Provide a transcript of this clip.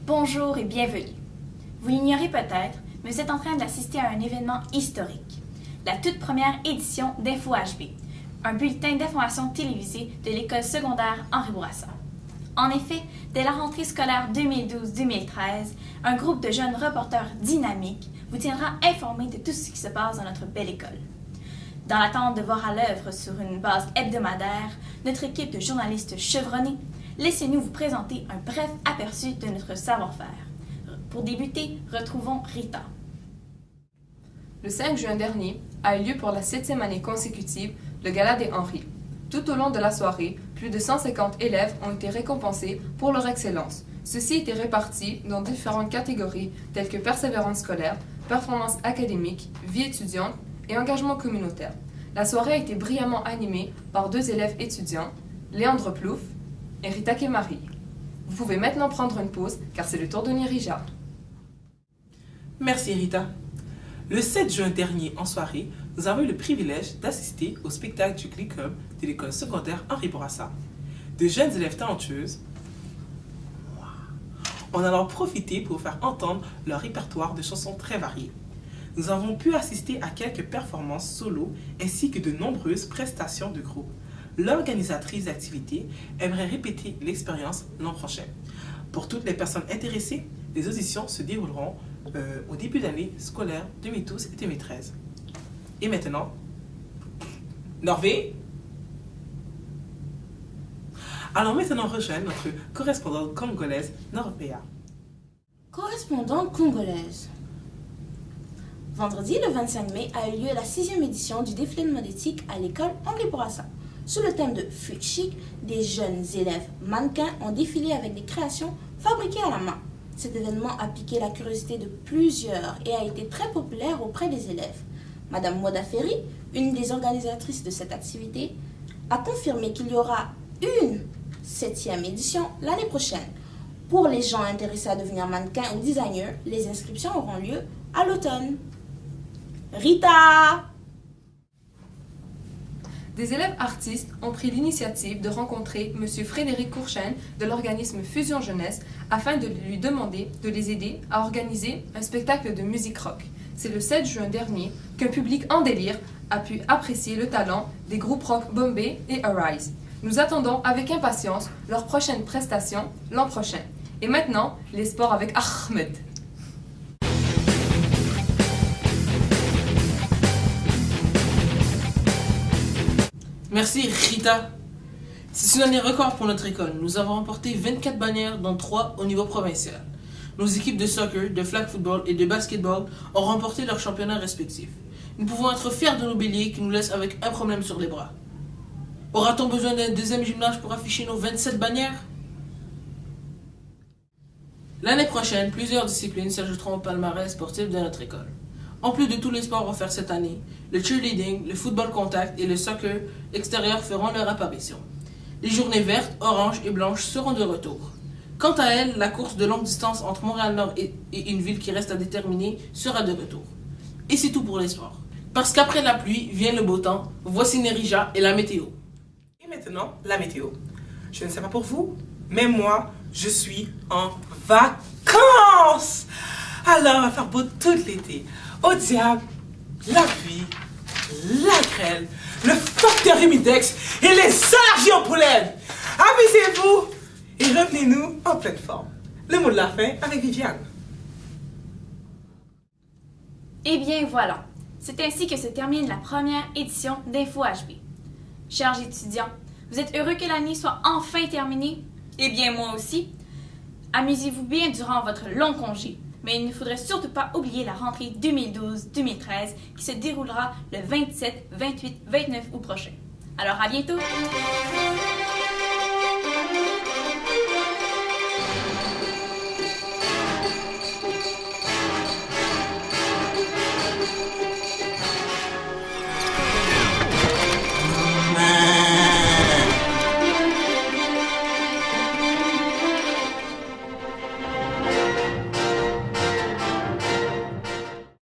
Bonjour et bienvenue. Vous l'ignorez peut-être, mais vous êtes en train d'assister à un événement historique. La toute première édition d'Info HB, un bulletin d'information télévisé de l'école secondaire Henri Bourassa. En effet, dès la rentrée scolaire 2012-2013, un groupe de jeunes reporters dynamiques vous tiendra informé de tout ce qui se passe dans notre belle école. Dans l'attente de voir à l'œuvre sur une base hebdomadaire notre équipe de journalistes chevronnés, laissez-nous vous présenter un bref aperçu de notre savoir-faire. Pour débuter, retrouvons Rita. Le 5 juin dernier a eu lieu pour la 7e année consécutive le Gala des Henri. Tout au long de la soirée, plus de 150 élèves ont été récompensés pour leur excellence. Ceux-ci étaient répartis dans différentes catégories telles que persévérance scolaire, performance académique, vie étudiante et engagement communautaire. La soirée a été brillamment animée par 2 élèves étudiants, Léandre Plouf et Rita Kemari. Vous pouvez maintenant prendre une pause car c'est le tour de Nirija. Merci Rita. Le 7 juin dernier en soirée, nous avons eu le privilège d'assister au spectacle du Glee-Club de l'école secondaire Henri Bourassa. De jeunes élèves talentueuses en allant profiter pour faire entendre leur répertoire de chansons très variées. Nous avons pu assister à quelques performances solo ainsi que de nombreuses prestations de groupe. L'organisatrice d'activité aimerait répéter l'expérience l'an prochain. Pour toutes les personnes intéressées, les auditions se dérouleront au début d'année scolaire 2012 et 2013. Et maintenant, Norvé. Allons maintenant rejoindre notre correspondante congolaise, Norvéa. Correspondante congolaise. Vendredi, le 25 mai, a eu lieu la 6e édition du défilé de modétique à l'école Henri Bourassa. Sous le thème de Fuck Chic, des jeunes élèves mannequins ont défilé avec des créations fabriquées à la main. Cet événement a piqué la curiosité de plusieurs et a été très populaire auprès des élèves. Madame Moda Ferry, une des organisatrices de cette activité, a confirmé qu'il y aura une 7e édition l'année prochaine. Pour les gens intéressés à devenir mannequins ou designers, les inscriptions auront lieu à l'automne. Rita! Des élèves artistes ont pris l'initiative de rencontrer M. Frédéric Courchaine de l'organisme Fusion Jeunesse afin de lui demander de les aider à organiser un spectacle de musique rock. C'est le 7 juin dernier qu'un public en délire a pu apprécier le talent des groupes rock Bombay et Arise. Nous attendons avec impatience leur prochaine prestation l'an prochain. Et maintenant, les sports avec Ahmed. Merci Rita. C'est une année record pour notre école. Nous avons remporté 24 bannières, dont 3 au niveau provincial. Nos équipes de soccer, de flag football et de basketball ont remporté leurs championnats respectifs. Nous pouvons être fiers de nos béliers qui nous laissent avec un problème sur les bras. Aura-t-on besoin d'un deuxième gymnase pour afficher nos 27 bannières? L'année prochaine, plusieurs disciplines s'ajouteront au palmarès sportif de notre école. En plus de tous les sports offerts cette année, le cheerleading, le football contact et le soccer extérieur feront leur apparition. Les journées vertes, oranges et blanches seront de retour. Quant à elle, la course de longue distance entre Montréal-Nord et une ville qui reste à déterminer sera de retour. Et c'est tout pour les sports. Parce qu'après la pluie vient le beau temps, voici Nérija et la météo. Et maintenant, la météo. Je ne sais pas pour vous, mais moi, je suis en vacances. Alors, on va faire beau tout l'été. Au diable, la pluie, la grêle, le facteur humidex et les allergies au pollen. Amusez-vous et revenez-nous en pleine forme. Le mot de la fin avec Viviane. Eh bien voilà, c'est ainsi que se termine la première édition d'Info HB. Chers étudiants, vous êtes heureux que l'année soit enfin terminée? Eh bien moi aussi. Amusez-vous bien durant votre long congé. Mais il ne faudrait surtout pas oublier la rentrée 2012-2013 qui se déroulera le 27, 28, 29 août prochain. Alors à bientôt!